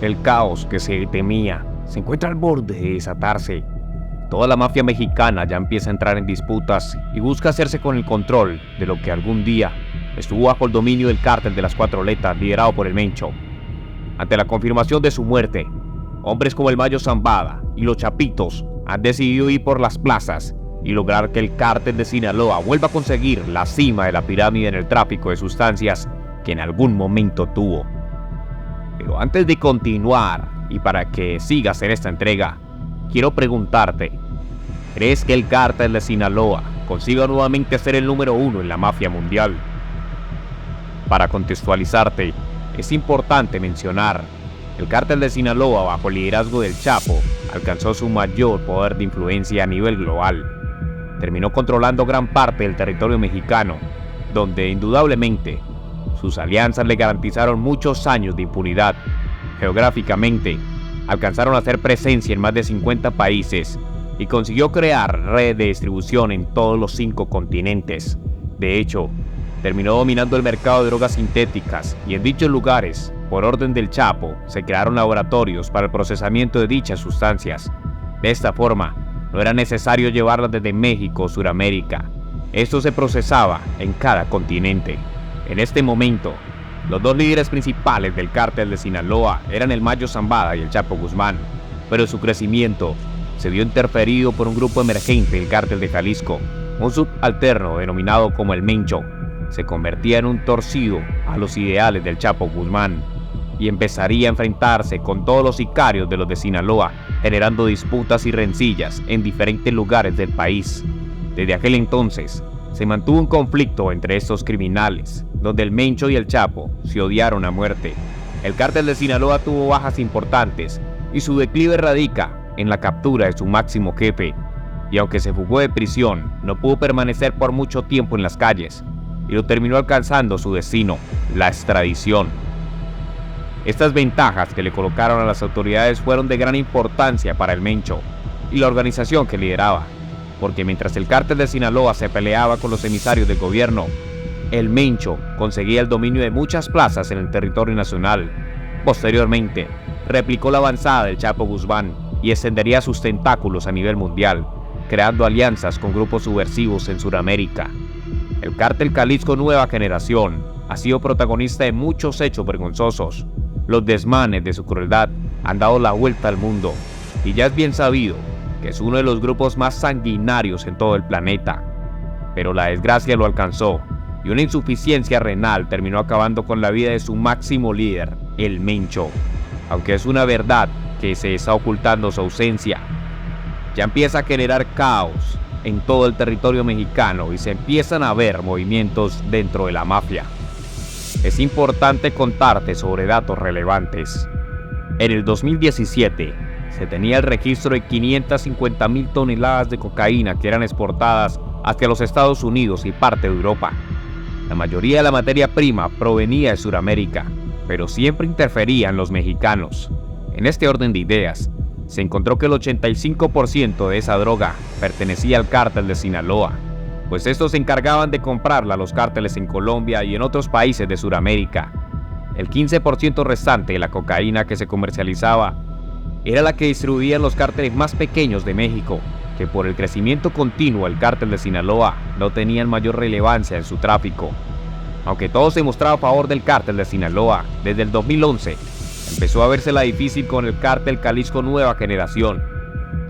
El caos que se temía se encuentra al borde de desatarse. Toda la mafia mexicana ya empieza a entrar en disputas y busca hacerse con el control de lo que algún día estuvo bajo el dominio del cártel de las Cuatro Letras liderado por el Mencho. Ante la confirmación de su muerte, hombres como el Mayo Zambada y los Chapitos han decidido ir por las plazas y lograr que el cártel de Sinaloa vuelva a conseguir la cima de la pirámide en el tráfico de sustancias que en algún momento tuvo. Pero antes de continuar y para que sigas en esta entrega, quiero preguntarte, ¿crees que el cártel de Sinaloa consiga nuevamente ser el número uno en la mafia mundial? Para contextualizarte, es importante mencionar que el cártel de Sinaloa, bajo el liderazgo del Chapo, alcanzó su mayor poder de influencia a nivel global. Terminó controlando gran parte del territorio mexicano, donde indudablemente sus alianzas le garantizaron muchos años de impunidad. Geográficamente, alcanzaron a hacer presencia en más de 50 países y consiguió crear redes de distribución en todos los 5 continentes. De hecho, terminó dominando el mercado de drogas sintéticas y en dichos lugares, por orden del Chapo, se crearon laboratorios para el procesamiento de dichas sustancias. De esta forma, no era necesario llevarlas desde México o Sudamérica. Esto se procesaba en cada continente. En este momento, los dos líderes principales del cártel de Sinaloa eran el Mayo Zambada y el Chapo Guzmán, pero su crecimiento se vio interferido por un grupo emergente del cártel de Jalisco, un subalterno denominado como el Mencho. Se convertía en un torcido a los ideales del Chapo Guzmán y empezaría a enfrentarse con todos los sicarios de los de Sinaloa, generando disputas y rencillas en diferentes lugares del país. Desde aquel entonces, se mantuvo un conflicto entre estos criminales, donde el Mencho y el Chapo se odiaron a muerte. El cártel de Sinaloa tuvo bajas importantes y su declive radica en la captura de su máximo jefe, y aunque se fugó de prisión, no pudo permanecer por mucho tiempo en las calles, y lo terminó alcanzando su destino, la extradición. Estas ventajas que le colocaron a las autoridades fueron de gran importancia para el Mencho y la organización que lideraba, porque mientras el cártel de Sinaloa se peleaba con los emisarios del gobierno, el Mencho conseguía el dominio de muchas plazas en el territorio nacional. Posteriormente, replicó la avanzada del Chapo Guzmán y extendería sus tentáculos a nivel mundial, creando alianzas con grupos subversivos en Sudamérica. El cártel Jalisco Nueva Generación ha sido protagonista de muchos hechos vergonzosos. Los desmanes de su crueldad han dado la vuelta al mundo, y ya es bien sabido que es uno de los grupos más sanguinarios en todo el planeta. Pero la desgracia lo alcanzó, y una insuficiencia renal terminó acabando con la vida de su máximo líder, el Mencho. Aunque es una verdad que se está ocultando su ausencia, ya empieza a generar caos en todo el territorio mexicano y se empiezan a ver movimientos dentro de la mafia. Es importante contarte sobre datos relevantes. En el 2017, se tenía el registro de 550,000 toneladas de cocaína que eran exportadas hacia los Estados Unidos y parte de Europa. La mayoría de la materia prima provenía de Sudamérica, pero siempre interferían los mexicanos. En este orden de ideas, se encontró que el 85% de esa droga pertenecía al cártel de Sinaloa, pues estos se encargaban de comprarla a los cárteles en Colombia y en otros países de Sudamérica. El 15% restante de la cocaína que se comercializaba era la que distribuían los cárteles más pequeños de México, que por el crecimiento continuo del cártel de Sinaloa no tenían mayor relevancia en su tráfico. Aunque todo se mostraba a favor del cártel de Sinaloa, desde el 2011 empezó a vérsela difícil con el cártel Jalisco Nueva Generación,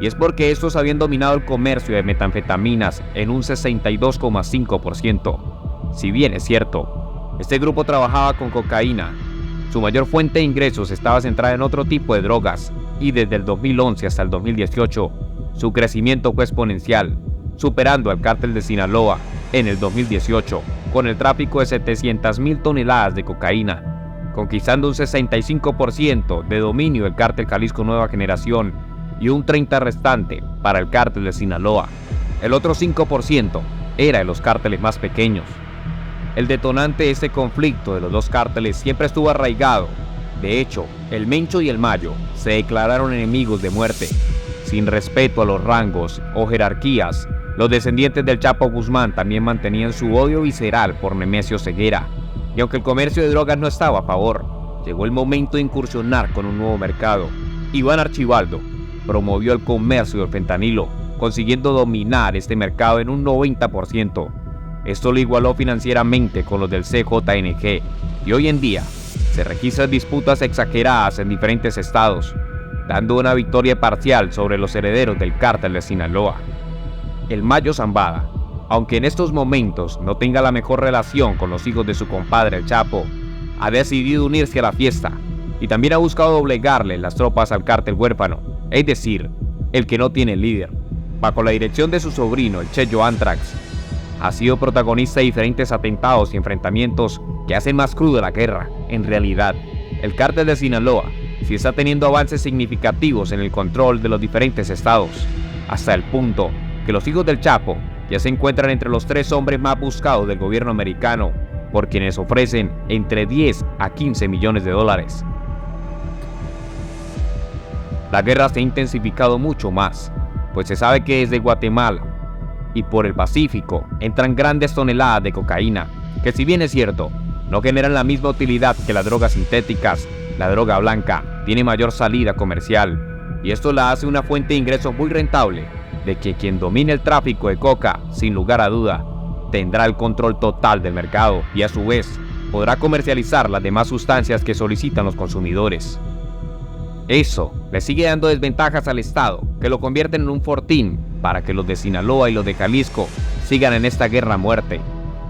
y es porque estos habían dominado el comercio de metanfetaminas en un 62,5%. Si bien es cierto, este grupo trabajaba con cocaína, su mayor fuente de ingresos estaba centrada en otro tipo de drogas, y desde el 2011 hasta el 2018, su crecimiento fue exponencial, superando al cártel de Sinaloa en el 2018, con el tráfico de 700,000 toneladas de cocaína, conquistando un 65% de dominio del cártel Jalisco Nueva Generación y un 30% restante para el cártel de Sinaloa. El otro 5% era de los cárteles más pequeños. El detonante de este conflicto de los dos cárteles siempre estuvo arraigado. De hecho, el Mencho y el Mayo se declararon enemigos de muerte. Sin respeto a los rangos o jerarquías, los descendientes del Chapo Guzmán también mantenían su odio visceral por Nemesio Ceguera. Y aunque el comercio de drogas no estaba a favor, llegó el momento de incursionar con un nuevo mercado. Iván Archibaldo promovió el comercio del fentanilo, consiguiendo dominar este mercado en un 90%. Esto lo igualó financieramente con los del CJNG y hoy en día se registran disputas exageradas en diferentes estados, dando una victoria parcial sobre los herederos del cártel de Sinaloa. El Mayo Zambada, aunque en estos momentos no tenga la mejor relación con los hijos de su compadre el Chapo, ha decidido unirse a la fiesta y también ha buscado doblegarle las tropas al cártel huérfano, es decir, el que no tiene líder. Bajo la dirección de su sobrino, el Cheyo Antrax, ha sido protagonista de diferentes atentados y enfrentamientos que hacen más cruda la guerra. En realidad, el cártel de Sinaloa sí está teniendo avances significativos en el control de los diferentes estados, hasta el punto que los hijos del Chapo ya se encuentran entre los 3 hombres más buscados del gobierno americano, por quienes ofrecen entre 10 a 15 millones de dólares. La guerra se ha intensificado mucho más, pues se sabe que desde Guatemala y por el Pacífico entran grandes toneladas de cocaína, que si bien es cierto, no generan la misma utilidad que las drogas sintéticas, la droga blanca tiene mayor salida comercial, y esto la hace una fuente de ingresos muy rentable, de que quien domine el tráfico de coca, sin lugar a duda, tendrá el control total del mercado y a su vez podrá comercializar las demás sustancias que solicitan los consumidores. Eso le sigue dando desventajas al Estado, que lo convierten en un fortín para que los de Sinaloa y los de Jalisco sigan en esta guerra a muerte.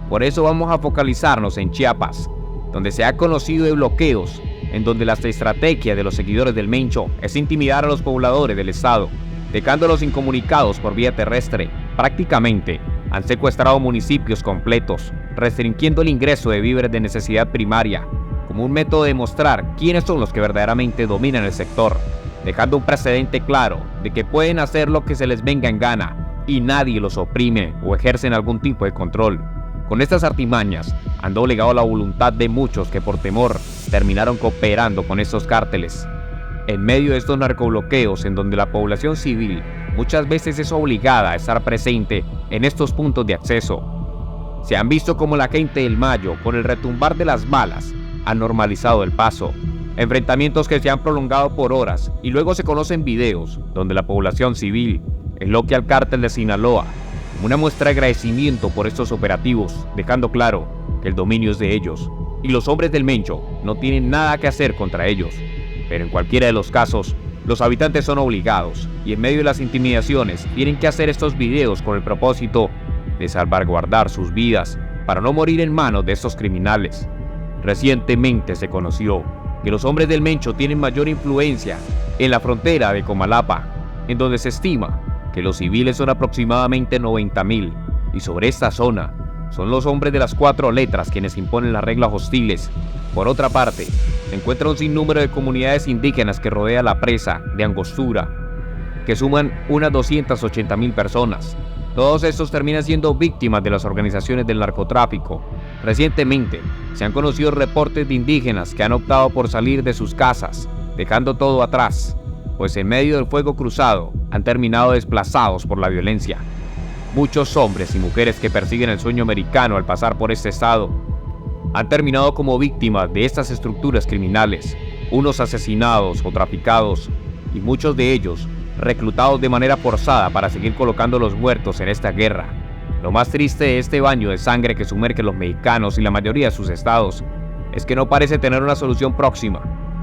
Por eso vamos a focalizarnos en Chiapas, donde se ha conocido de bloqueos, en donde la estrategia de los seguidores del Mencho es intimidar a los pobladores del estado, dejándolos incomunicados por vía terrestre. Prácticamente han secuestrado municipios completos, restringiendo el ingreso de víveres de necesidad primaria, como un método de demostrar quiénes son los que verdaderamente dominan el sector, dejando un precedente claro de que pueden hacer lo que se les venga en gana y nadie los oprime o ejercen algún tipo de control. Con estas artimañas han doblegado la voluntad de muchos que por temor terminaron cooperando con estos cárteles. En medio de estos narcobloqueos en donde la población civil muchas veces es obligada a estar presente en estos puntos de acceso, se han visto como la gente del Mayo, con el retumbar de las balas, ha normalizado el paso. Enfrentamientos que se han prolongado por horas y luego se conocen videos donde la población civil elogia al cártel de Sinaloa como una muestra de agradecimiento por estos operativos, dejando claro que el dominio es de ellos y los hombres del Mencho no tienen nada que hacer contra ellos. Pero en cualquiera de los casos, los habitantes son obligados y en medio de las intimidaciones tienen que hacer estos videos con el propósito de salvaguardar sus vidas para no morir en manos de estos criminales. Recientemente se conoció que los hombres del Mencho tienen mayor influencia en la frontera de Comalapa, en donde se estima que los civiles son aproximadamente 90,000, y sobre esta zona son los hombres de las 4 letras quienes imponen las reglas hostiles. Por otra parte, se encuentra un sinnúmero de comunidades indígenas que rodea la presa de Angostura, que suman unas 280,000 personas. Todos estos terminan siendo víctimas de las organizaciones del narcotráfico. Recientemente se han conocido reportes de indígenas que han optado por salir de sus casas, dejando todo atrás, pues en medio del fuego cruzado han terminado desplazados por la violencia. Muchos hombres y mujeres que persiguen el sueño americano al pasar por este estado han terminado como víctimas de estas estructuras criminales, unos asesinados o traficados, y muchos de ellos reclutados de manera forzada para seguir colocando los muertos en esta guerra. Lo más triste de este baño de sangre que sumerge a los mexicanos y la mayoría de sus estados es que no parece tener una solución próxima,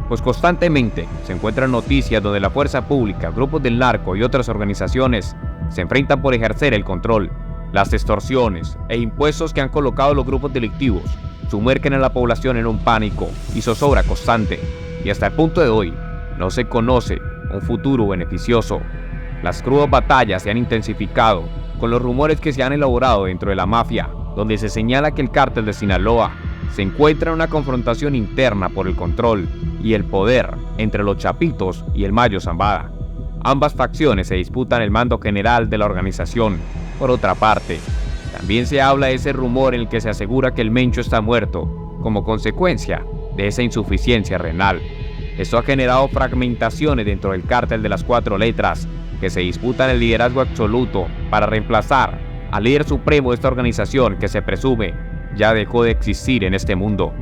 pues constantemente se encuentran noticias donde la fuerza pública, grupos del narco y otras organizaciones se enfrentan por ejercer el control. Las extorsiones e impuestos que han colocado los grupos delictivos sumergen a la población en un pánico y zozobra constante, y hasta el punto de hoy no se conoce un futuro beneficioso. Las crudas batallas se han intensificado con los rumores que se han elaborado dentro de la mafia, donde se señala que el cártel de Sinaloa se encuentra en una confrontación interna por el control y el poder entre los Chapitos y el Mayo Zambada. Ambas facciones se disputan el mando general de la organización. Por otra parte, también se habla de ese rumor en el que se asegura que el Mencho está muerto, como consecuencia de esa insuficiencia renal. Esto ha generado fragmentaciones dentro del cártel de las 4 letras, que se disputan el liderazgo absoluto para reemplazar al líder supremo de esta organización que se presume ya dejó de existir en este mundo.